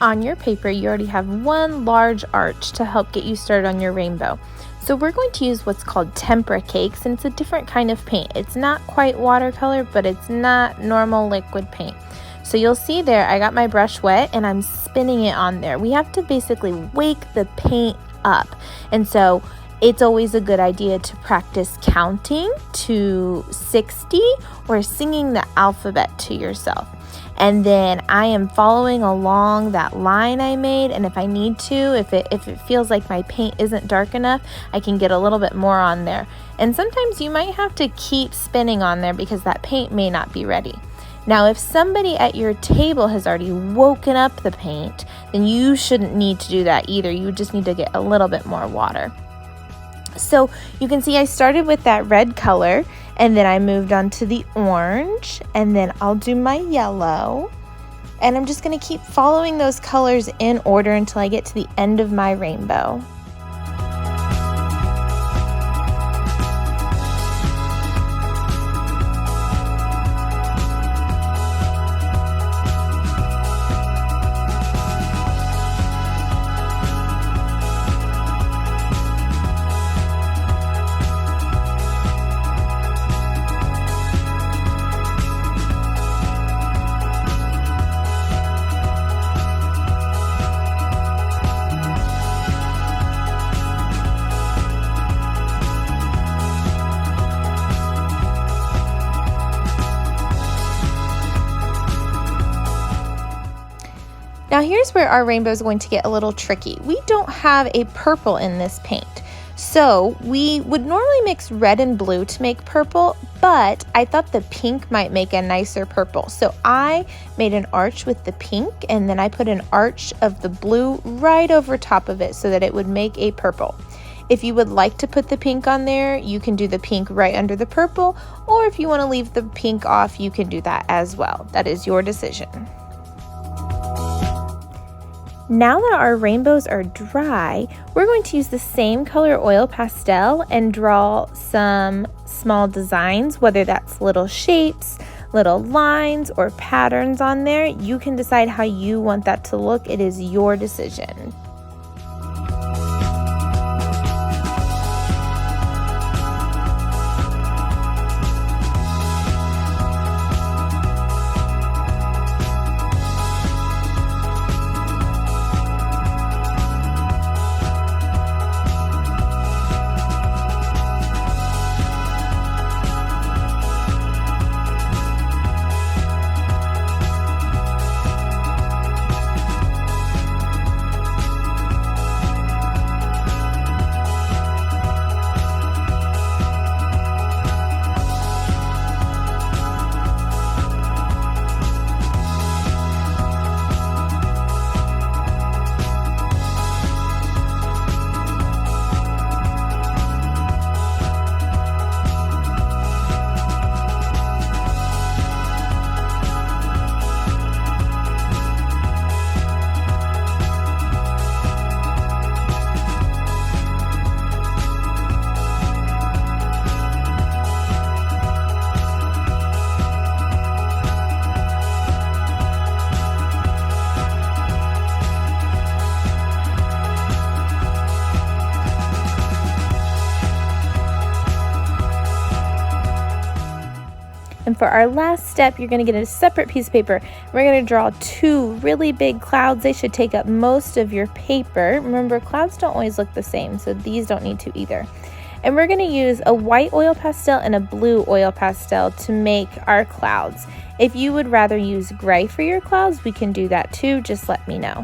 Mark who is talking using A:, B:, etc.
A: on your paper, you already have one large arch to help get you started on your rainbow. So we're going to use what's called tempera cakes, and it's a different kind of paint. It's not quite watercolor, but it's not normal liquid paint. So you'll see there, I got my brush wet and I'm spinning it on there. We have to basically wake the paint up. And so it's always a good idea to practice counting to 60 or singing the alphabet to yourself. And then I am following along that line I made, and if I need to, if it feels like my paint isn't dark enough, I can get a little bit more on there. And sometimes you might have to keep spinning on there because that paint may not be ready. Now, if somebody at your table has already woken up the paint, then you shouldn't need to do that either. You just need to get a little bit more water. So you can see I started with that red color, and then I moved on to the orange, and then I'll do my yellow. And I'm just going to keep following those colors in order until I get to the end of my rainbow. Now here's where our rainbow is going to get a little tricky. We don't have a purple in this paint. So we would normally mix red and blue to make purple, but I thought the pink might make a nicer purple. So I made an arch with the pink, and then I put an arch of the blue right over top of it so that it would make a purple. If you would like to put the pink on there, you can do the pink right under the purple, or if you want to leave the pink off, you can do that as well. That is your decision. Now that our rainbows are dry, we're going to use the same color oil pastel and draw some small designs, whether that's little shapes, little lines, or patterns on there. You can decide how you want that to look. It is your decision. And for our last step, you're going to get a separate piece of paper. We're going to draw two really big clouds. They should take up most of your paper. Remember, clouds don't always look the same, so these don't need to either. And we're going to use a white oil pastel and a blue oil pastel to make our clouds. If you would rather use gray for your clouds, we can do that too. Just let me know.